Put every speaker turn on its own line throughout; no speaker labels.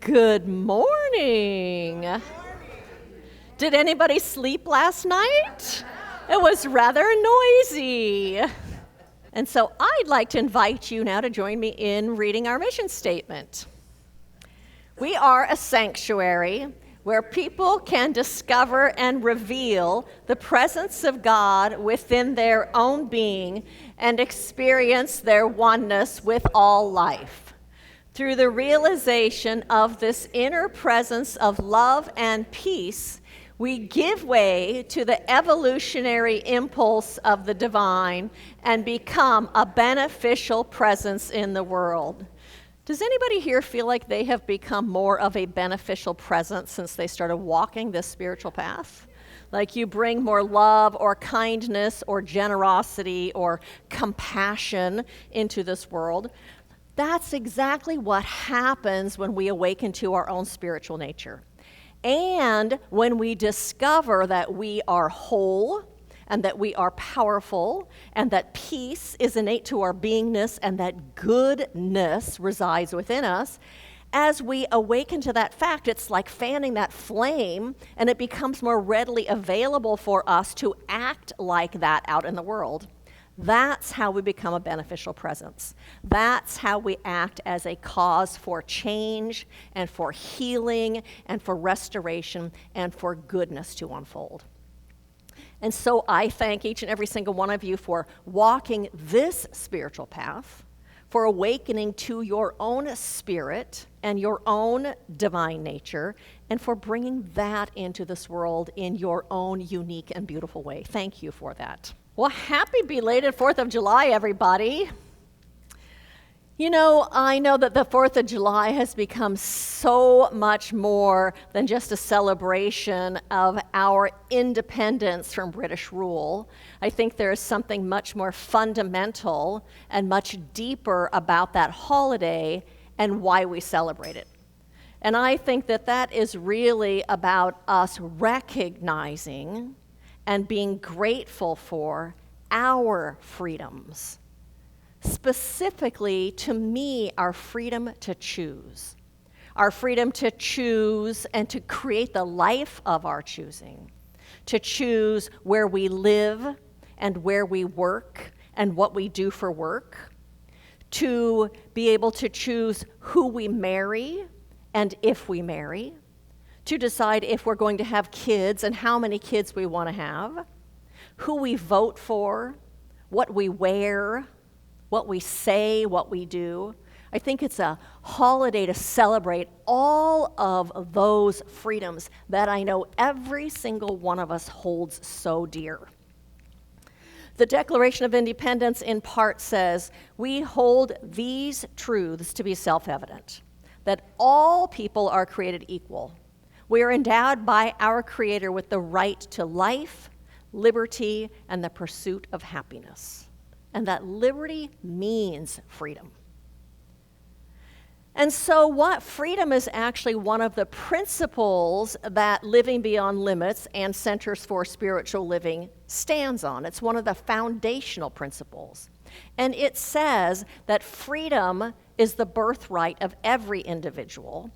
Good morning. Did anybody sleep last night? It was rather noisy. And so I'd like to invite you now to join me in reading our mission statement. We are a sanctuary where people can discover and reveal the presence of God within their own being and experience their oneness with all life. Through the realization of this inner presence of love and peace, we give way to the evolutionary impulse of the divine and become a beneficial presence in the world. Does anybody here feel like they have become more of a beneficial presence since they started walking this spiritual path? Like you bring more love or kindness or generosity or compassion into this world? That's exactly what happens when we awaken to our own spiritual nature. And when we discover that we are whole and that we are powerful and that peace is innate to our beingness and that goodness resides within us, as we awaken to that fact, it's like fanning that flame and it becomes more readily available for us to act like that out in the world. That's how we become a beneficial presence. That's how we act as a cause for change and for healing and for restoration and for goodness to unfold. And so I thank each and every single one of you for walking this spiritual path, for awakening to your own spirit and your own divine nature, and for bringing that into this world in your own unique and beautiful way. Thank you for that. Well, happy belated 4th of July, everybody. You know, I know that the 4th of July has become so much more than just a celebration of our independence from British rule. I think there is something much more fundamental and much deeper about that holiday and why we celebrate it. And I think that that is really about us recognizing and being grateful for our freedoms. Specifically, to me, our freedom to choose. Our freedom to choose and to create the life of our choosing. To choose where we live and where we work and what we do for work. To be able to choose who we marry and if we marry. To decide if we're going to have kids and how many kids we want to have, who we vote for, what we wear, what we say, what we do. I think it's a holiday to celebrate all of those freedoms that I know every single one of us holds so dear. The Declaration of Independence in part says, we hold these truths to be self-evident, that all people are created equal. We are endowed by our Creator with the right to life, liberty, and the pursuit of happiness. And that liberty means freedom. And so what freedom is actually one of the principles that Living Beyond Limits and Centers for Spiritual Living stands on. It's one of the foundational principles. And it says that freedom is the birthright of every individual,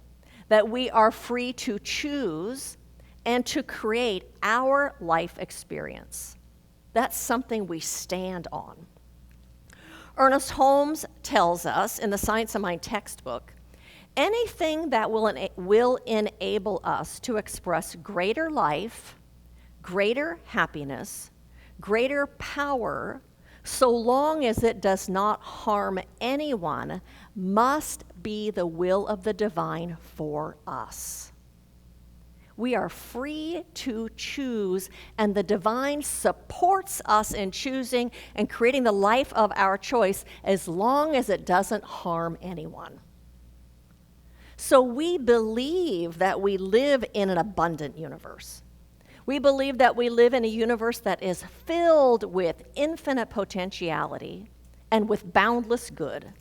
that we are free to choose and to create our life experience. That's something we stand on. Ernest Holmes tells us in the Science of Mind textbook, anything that will enable us to express greater life, greater happiness, greater power, so long as it does not harm anyone, must be the will of the divine for us. We are free to choose, and the divine supports us in choosing and creating the life of our choice as long as it doesn't harm anyone. So we believe that we live in an abundant universe. We believe that we live in a universe that is filled with infinite potentiality and with boundless good.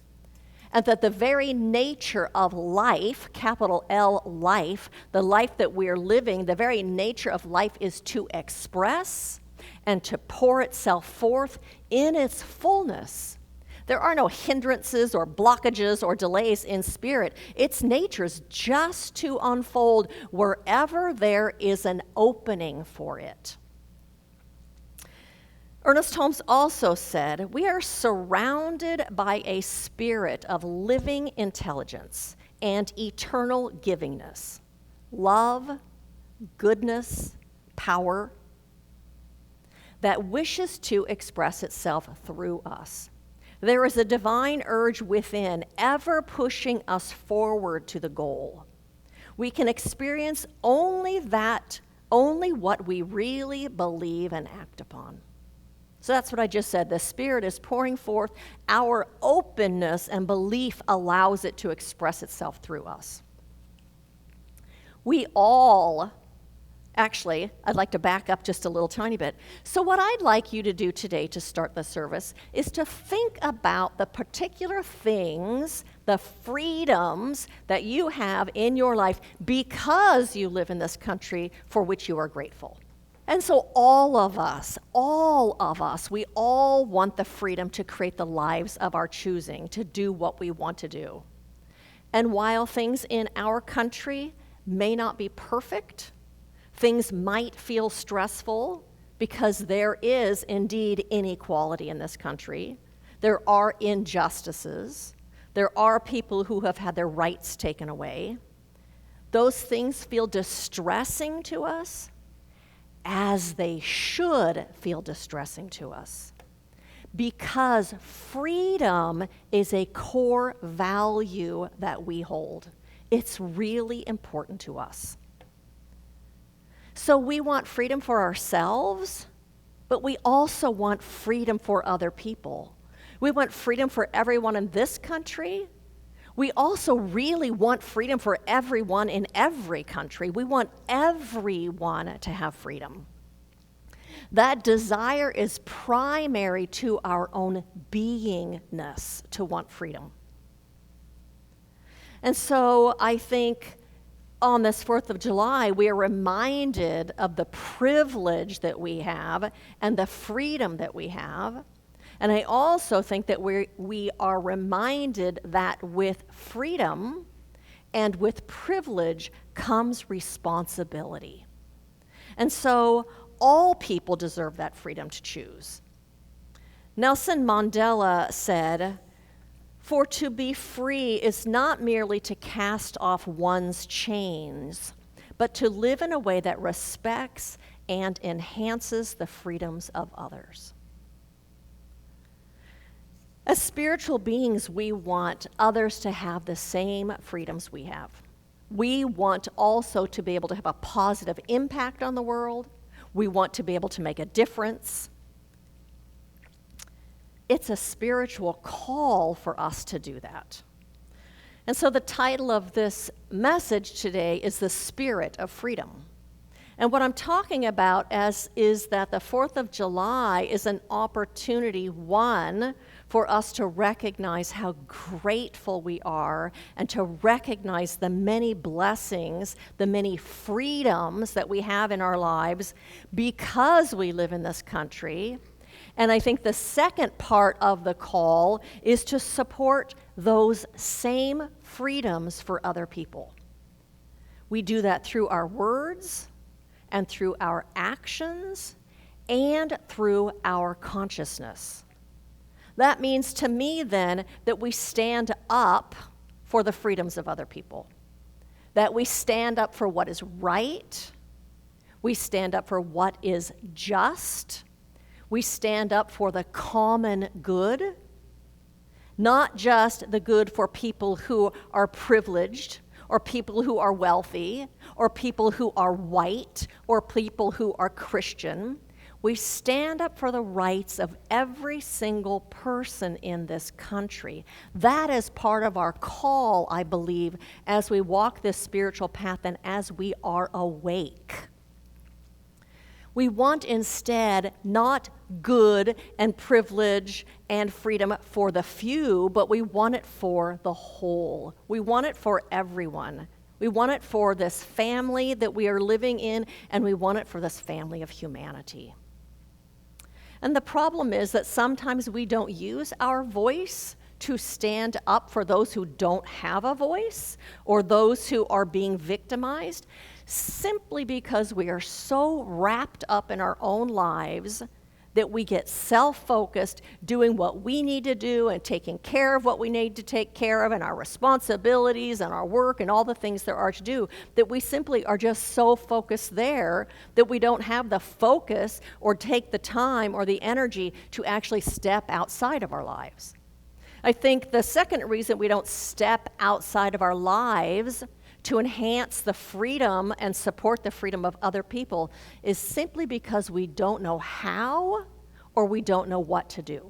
And that the very nature of life, capital L life, the life that we're living, the very nature of life is to express and to pour itself forth in its fullness. There are no hindrances or blockages or delays in spirit. Its nature's just to unfold wherever there is an opening for it. Ernest Holmes also said, "We are surrounded by a spirit of living intelligence and eternal givingness, love, goodness, power, that wishes to express itself through us. There is a divine urge within, ever pushing us forward to the goal. We can experience only what we really believe and act upon." So that's what I just said. The Spirit is pouring forth. Our openness and belief allows it to express itself through us. Actually, I'd like to back up just a little tiny bit. So what I'd like you to do today to start the service is to think about the particular things, the freedoms that you have in your life because you live in this country for which you are grateful. And so all of us, we all want the freedom to create the lives of our choosing, to do what we want to do. And while things in our country may not be perfect, things might feel stressful because there is indeed inequality in this country. There are injustices. There are people who have had their rights taken away. Those things feel distressing to us, as they should feel distressing to us, because freedom is a core value that we hold. It's really important to us. So we want freedom for ourselves, but we also want freedom for other people. We want freedom for everyone in this country. We also really want freedom for everyone in every country. We want everyone to have freedom. That desire is primary to our own beingness to want freedom. And so I think on this 4th of July, we are reminded of the privilege that we have and the freedom that we have. And I also think that we are reminded that with freedom and with privilege comes responsibility. And so all people deserve that freedom to choose. Nelson Mandela said, "For to be free is not merely to cast off one's chains, but to live in a way that respects and enhances the freedoms of others." As spiritual beings, we want others to have the same freedoms we have. We want also to be able to have a positive impact on the world. We want to be able to make a difference. It's a spiritual call for us to do that. And so the title of this message today is The Spirit of Freedom. And what I'm talking about is that the 4th of July is an opportunity, one, for us to recognize how grateful we are and to recognize the many blessings, the many freedoms that we have in our lives because we live in this country. And I think the second part of the call is to support those same freedoms for other people. We do that through our words and through our actions and through our consciousness. That means to me then that we stand up for the freedoms of other people, that we stand up for what is right, we stand up for what is just, we stand up for the common good, not just the good for people who are privileged, or people who are wealthy, or people who are white, or people who are Christian. We stand up for the rights of every single person in this country. That is part of our call, I believe, as we walk this spiritual path and as we are awake. We want instead not good and privilege and freedom for the few, but we want it for the whole. We want it for everyone. We want it for this family that we are living in, and we want it for this family of humanity. And the problem is that sometimes we don't use our voice to stand up for those who don't have a voice or those who are being victimized, simply because we are so wrapped up in our own lives that we get self-focused, doing what we need to do and taking care of what we need to take care of and our responsibilities and our work and all the things there are to do, that we simply are just so focused there that we don't have the focus or take the time or the energy to actually step outside of our lives. I think the second reason we don't step outside of our lives to enhance the freedom and support the freedom of other people is simply because we don't know how or we don't know what to do.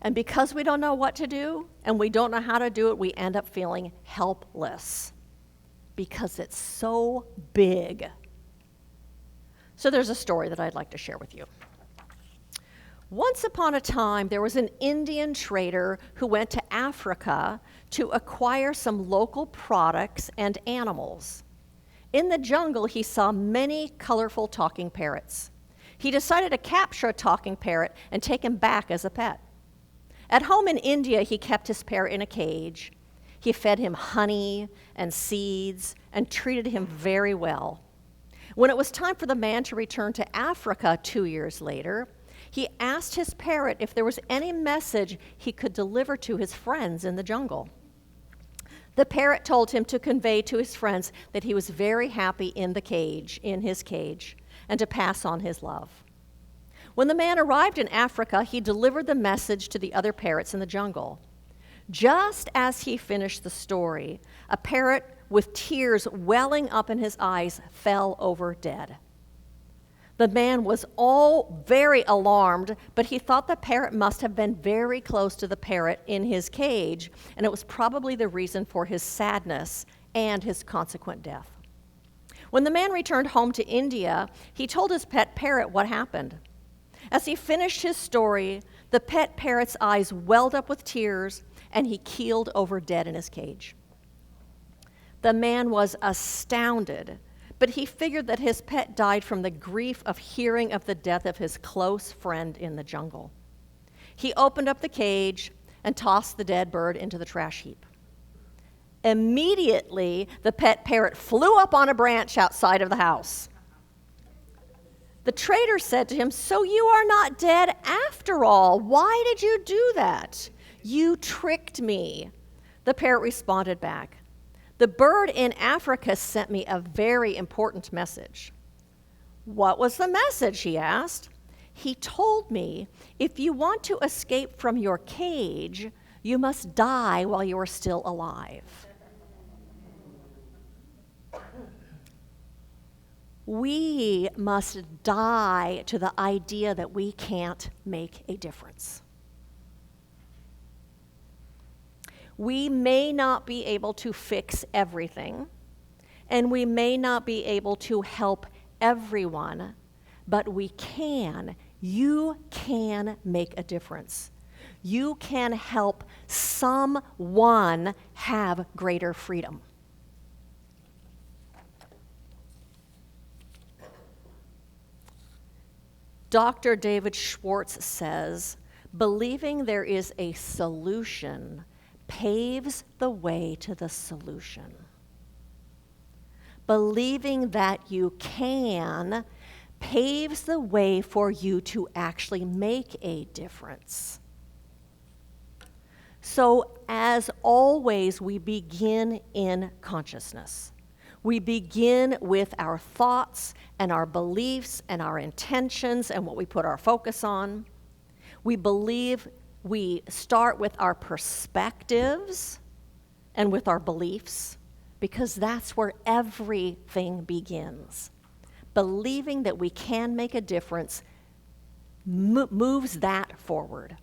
And because we don't know what to do and we don't know how to do it, we end up feeling helpless because it's so big. So there's a story that I'd like to share with you. Once upon a time, there was an Indian trader who went to Africa to acquire some local products and animals. In the jungle, he saw many colorful talking parrots. He decided to capture a talking parrot and take him back as a pet. At home in India, he kept his parrot in a cage. He fed him honey and seeds and treated him very well. When it was time for the man to return to Africa 2 years later, he asked his parrot if there was any message he could deliver to his friends in the jungle. The parrot told him to convey to his friends that he was very happy in his cage, and to pass on his love. When the man arrived in Africa, he delivered the message to the other parrots in the jungle. Just as he finished the story, a parrot with tears welling up in his eyes fell over dead. The man was all very alarmed, but he thought the parrot must have been very close to the parrot in his cage, and it was probably the reason for his sadness and his consequent death. When the man returned home to India, he told his pet parrot what happened. As he finished his story, the pet parrot's eyes welled up with tears, and he keeled over dead in his cage. The man was astounded, but he figured that his pet died from the grief of hearing of the death of his close friend in the jungle. He opened up the cage and tossed the dead bird into the trash heap. Immediately, the pet parrot flew up on a branch outside of the house. The trader said to him, "So you are not dead after all. Why did you do that? You tricked me." The parrot responded back, "The bird in Africa sent me a very important message." "What was the message?" he asked. "He told me, if you want to escape from your cage, you must die while you are still alive." We must die to the idea that we can't make a difference. We may not be able to fix everything, and we may not be able to help everyone, but we can. You can make a difference. You can help someone have greater freedom. Dr. David Schwartz says, "Believing there is a solution paves the way to the solution." Believing that you can paves the way for you to actually make a difference. So, as always, we begin in consciousness. We begin with our thoughts and our beliefs and our intentions and what we put our focus on. We start with our perspectives and with our beliefs, because that's where everything begins. Believing that we can make a difference moves that forward.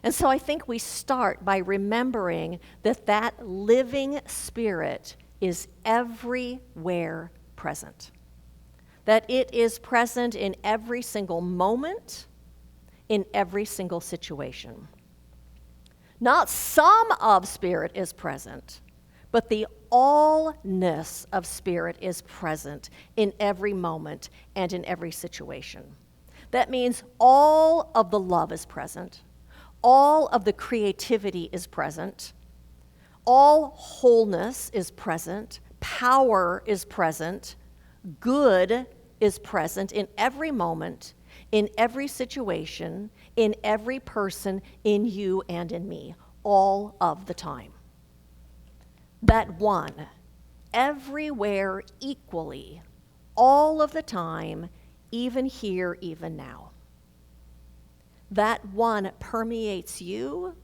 And so I think we start by remembering that living spirit is everywhere present. That it is present in every single moment, in every single situation. Not some of spirit is present, but the allness of Spirit is present in every moment and in every situation. That means all of the love is present, all of the creativity is present, all wholeness is present, power is present, good is present in every moment, in every situation, in every person, in you and in me, all of the time. That one, everywhere equally, all of the time, even here, even now. That one permeates you,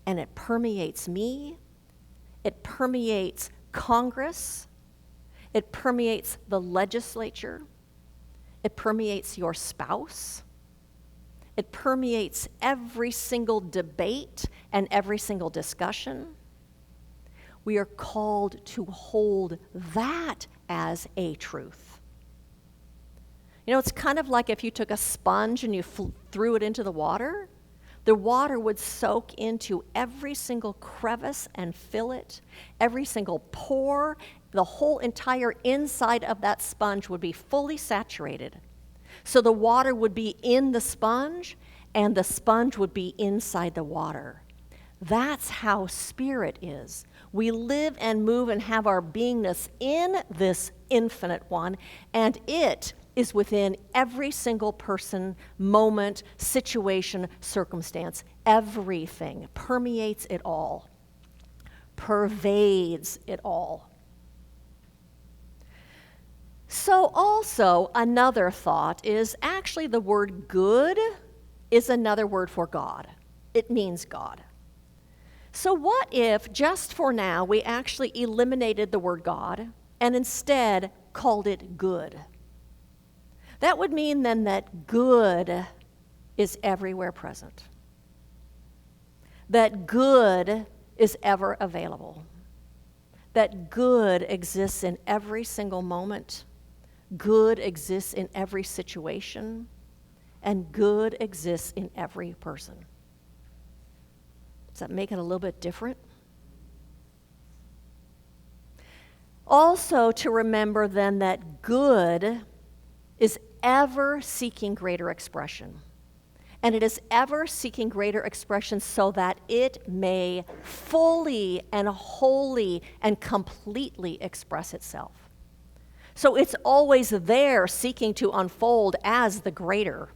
and it permeates me. It permeates Congress. It permeates the legislature. It permeates your spouse. It permeates every single debate and every single discussion. We are called to hold that as a truth. You know, it's kind of like if you took a sponge and you threw it into the water would soak into every single crevice and fillet, every single pore. The whole entire inside of that sponge would be fully saturated. So the water would be in the sponge, and the sponge would be inside the water. That's how Spirit is. We live and move and have our beingness in this infinite one, and it is within every single person, moment, situation, circumstance. Everything permeates it all, pervades it all. So also another thought is actually the word good is another word for God. It means God. So what if just for now we actually eliminated the word God and instead called it good? That would mean then that good is everywhere present. That good is ever available. That good exists in every single moment. Good exists in every situation. And good exists in every person. Does that make it a little bit different? Also to remember then that good is ever seeking greater expression. And it is ever seeking greater expression so that it may fully and wholly and completely express itself. So it's always there seeking to unfold as the greater.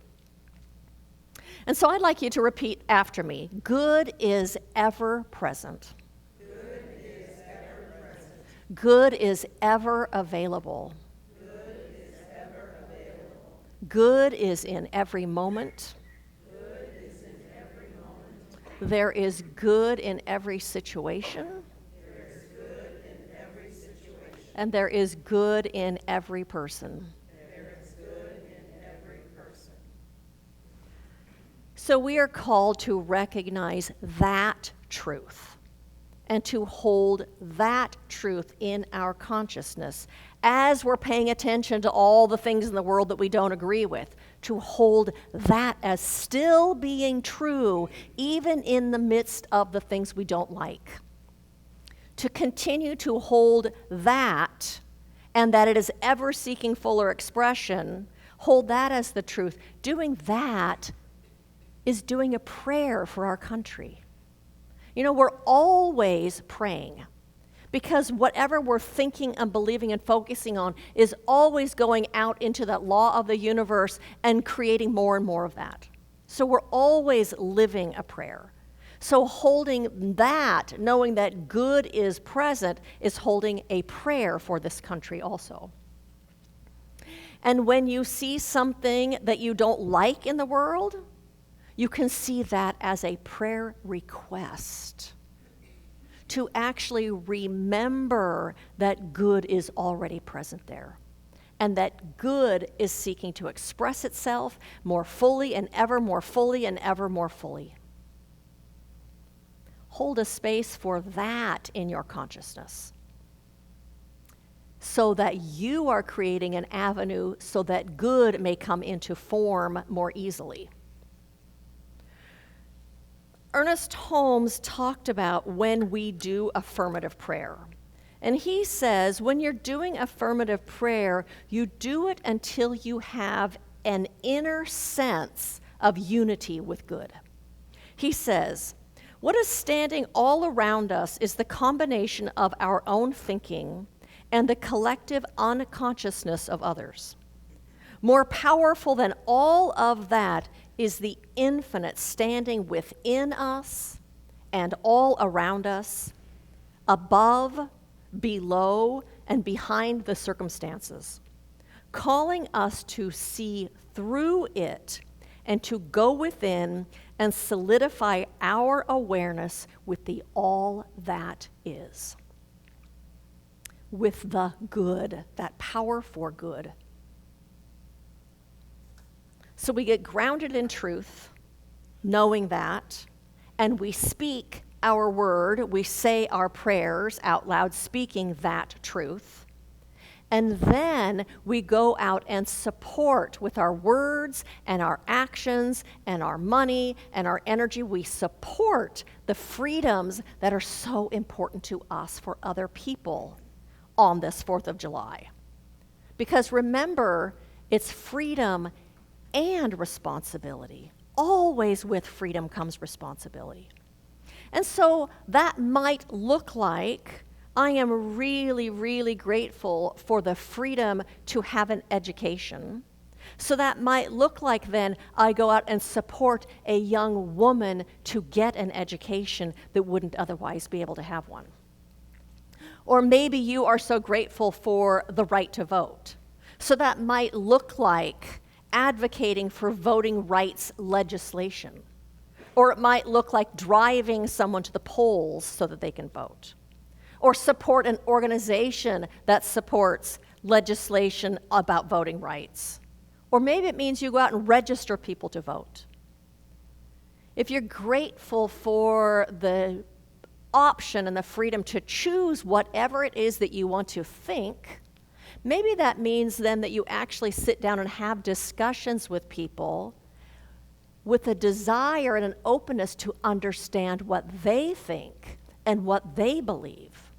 And so I'd like you to repeat after me. Good is ever present.
Good is ever present.
Good is ever available. Good is in every moment.
Good is in every moment.
There is good in every situation.
There is good in every situation.
And there is good in every person.
There is good in every person.
So we are called to recognize that truth and to hold that truth in our consciousness as we're paying attention to all the things in the world that we don't agree with, to hold that as still being true even in the midst of the things we don't like. To continue to hold that, and that it is ever seeking fuller expression, hold that as the truth. Doing that is doing a prayer for our country. You know, we're always praying because whatever we're thinking and believing and focusing on is always going out into that law of the universe and creating more and more of that. So we're always living a prayer. So holding that, knowing that good is present, is holding a prayer for this country also. And when you see something that you don't like in the world, you can see that as a prayer request to actually remember that good is already present there and that good is seeking to express itself more fully and ever more fully and ever more fully. Hold a space for that in your consciousness so that you are creating an avenue so that good may come into form more easily. Ernest Holmes talked about when we do affirmative prayer. And he says when you're doing affirmative prayer, you do it until you have an inner sense of unity with good. He says, what is standing all around us is the combination of our own thinking and the collective unconsciousness of others. More powerful than all of that is the infinite standing within us and all around us, above, below, and behind the circumstances, calling us to see through it and to go within and solidify our awareness with the all that is, with the good, that power for good. So we get grounded in truth, knowing that, and we speak our word, we say our prayers out loud, speaking that truth. And then we go out and support with our words and our actions and our money and our energy. We support the freedoms that are so important to us for other people on this 4th of July. Because remember, it's freedom and responsibility. Always with freedom comes responsibility. And so that might look like I am really, really grateful for the freedom to have an education. So that might look like then I go out and support a young woman to get an education that wouldn't otherwise be able to have one. Or maybe you are so grateful for the right to vote. So that might look like advocating for voting rights legislation. Or it might look like driving someone to the polls so that they can vote. Or support an organization that supports legislation about voting rights. Or maybe it means you go out and register people to vote. If you're grateful for the option and the freedom to choose whatever it is that you want to think, maybe that means then that you actually sit down and have discussions with people with a desire and an openness to understand what they think and what they believe,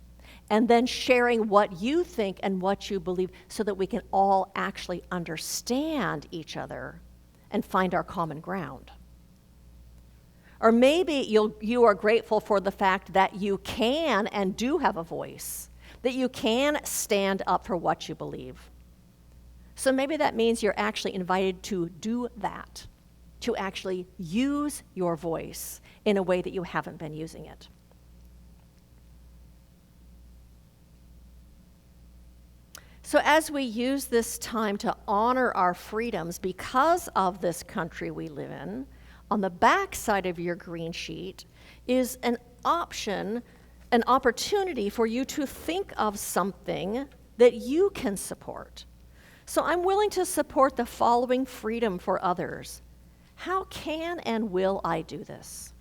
and then sharing what you think and what you believe so that we can all actually understand each other and find our common ground. Or maybe you are grateful for the fact that you can and do have a voice, that you can stand up for what you believe. So maybe that means you're actually invited to do that, to actually use your voice in a way that you haven't been using it. So as we use this time to honor our freedoms because of this country we live in, on the back side of your green sheet is an option, an opportunity for you to think of something that you can support. So I'm willing to support the following freedom for others. How can and will I do this?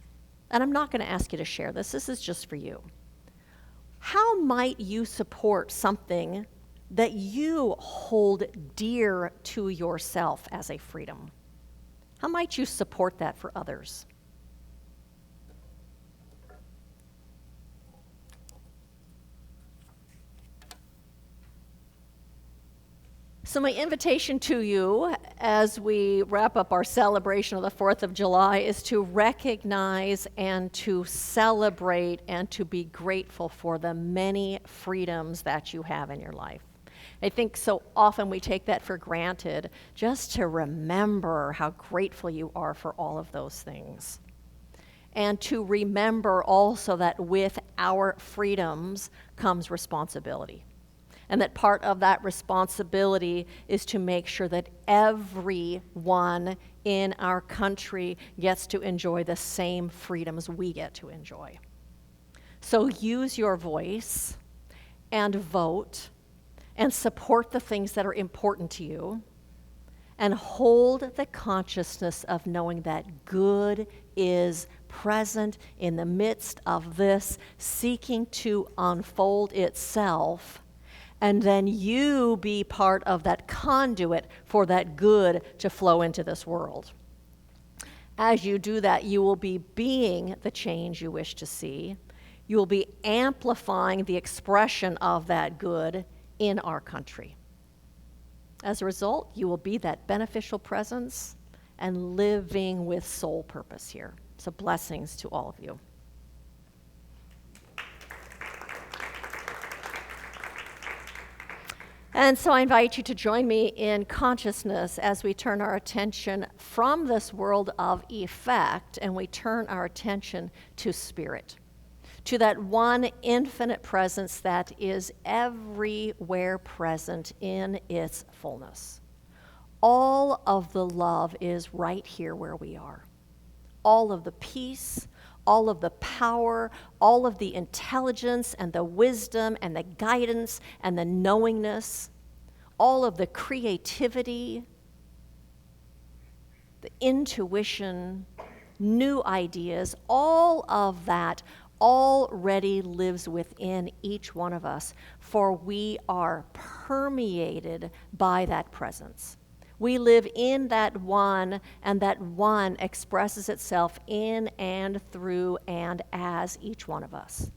And I'm not going to ask you to share this. This is just for you. How might you support something that you hold dear to yourself as a freedom? How might you support that for others? So my invitation to you as we wrap up our celebration of the 4th of July is to recognize and to celebrate and to be grateful for the many freedoms that you have in your life. I think so often we take that for granted, just to remember how grateful you are for all of those things. And to remember also that with our freedoms comes responsibility. And that part of that responsibility is to make sure that everyone in our country gets to enjoy the same freedoms we get to enjoy. So use your voice and vote and support the things that are important to you, and hold the consciousness of knowing that good is present in the midst of this, seeking to unfold itself, and then you be part of that conduit for that good to flow into this world. As you do that, you will be being the change you wish to see. you will be amplifying the expression of that good in our country. As a result, you will be that beneficial presence and living with soul purpose here. So blessings to all of you. And so I invite you to join me in consciousness as we turn our attention from this world of effect and we turn our attention to spirit, to that one infinite presence that is everywhere present in its fullness. All of the love is right here where we are. All of the peace, all of the power, all of the intelligence and the wisdom and the guidance and the knowingness, all of the creativity, the intuition, new ideas, all of that already lives within each one of us, for we are permeated by that presence. We live in that one, and that one expresses itself in and through and as each one of us.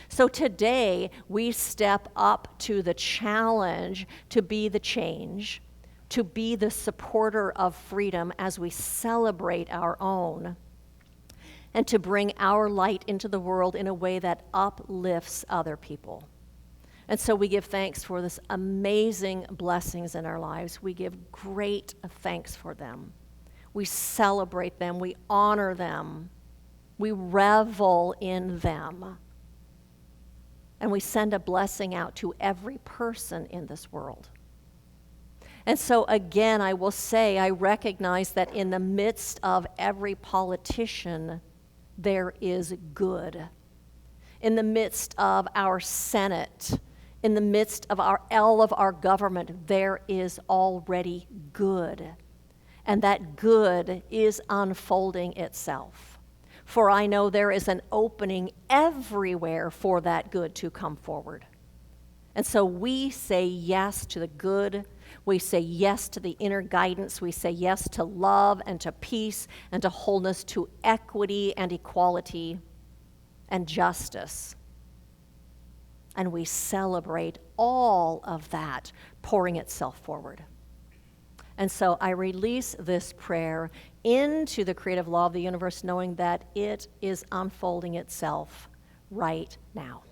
So today, we step up to the challenge to be the change, to be the supporter of freedom as we celebrate our own, and to bring our light into the world in a way that uplifts other people. And so we give thanks for this amazing blessings in our lives. We give great thanks for them. We celebrate them. We honor them. We revel in them. And we send a blessing out to every person in this world. And so again, I will say, I recognize that in the midst of every politician, there is good. In the midst of our Senate, in the midst of all of our government, there is already good. And that good is unfolding itself. For I know there is an opening everywhere for that good to come forward. And so we say yes to the good. We say yes to the inner guidance. We say yes to love and to peace and to wholeness, to equity and equality and justice. And we celebrate all of that pouring itself forward. And so I release this prayer into the creative law of the universe, knowing that it is unfolding itself right now.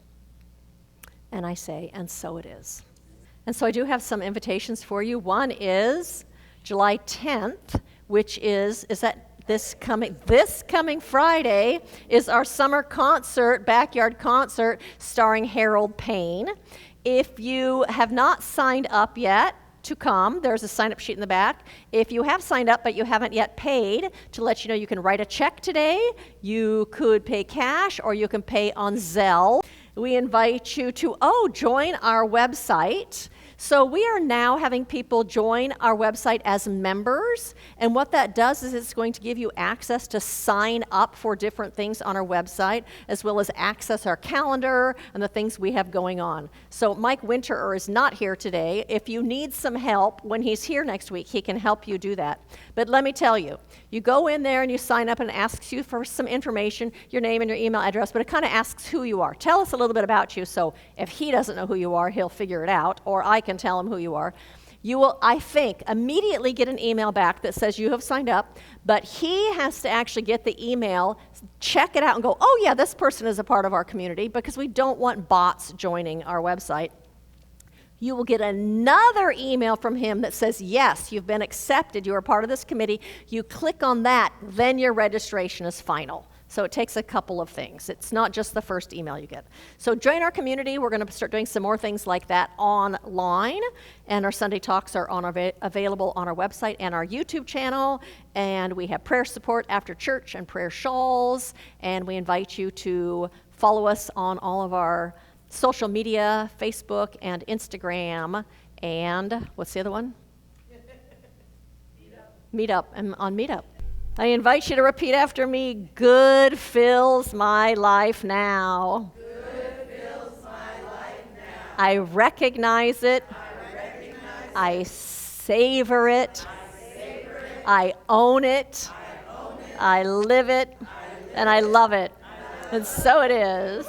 And I say, and so it is. And so I do have some invitations for you. One is July 10th, which is that this coming Friday is our summer concert, backyard concert, starring Harold Payne. If you have not signed up yet to come, there's a sign-up sheet in the back. If you have signed up but you haven't yet paid, to let you know, you can write a check today. You could pay cash or you can pay on Zelle. We invite you to, join our website. So we are now having people join our website as members, and what that does is it's going to give you access to sign up for different things on our website, as well as access our calendar and the things we have going on. So Mike Winterer is not here today. If you need some help, when he's here next week, he can help you do that. But let me tell you, you go in there and you sign up and it asks you for some information, your name and your email address, but it kind of asks who you are. Tell us a little bit about you, so if he doesn't know who you are, he'll figure it out, or I can tell him who you are. You will, I think, immediately get an email back that says you have signed up, but he has to actually get the email, check it out, and go, oh yeah, this person is a part of our community, because we don't want bots joining our website. You will get another email from him that says, yes, you've been accepted, you are part of this committee. You click on that, then your registration is final. So it takes a couple of things. It's not just the first email you get. So join our community. We're going to start doing some more things like that online. And our Sunday talks are available on our website and our YouTube channel. And we have prayer support after church and prayer shawls. And we invite you to follow us on all of our social media, Facebook and Instagram. And what's the other one? Meetup. I'm on Meetup. I invite you to repeat after me, good fills my life now.
Good fills my life now.
I recognize it. I savor it. I own it. I live it. And I love it. And so it is.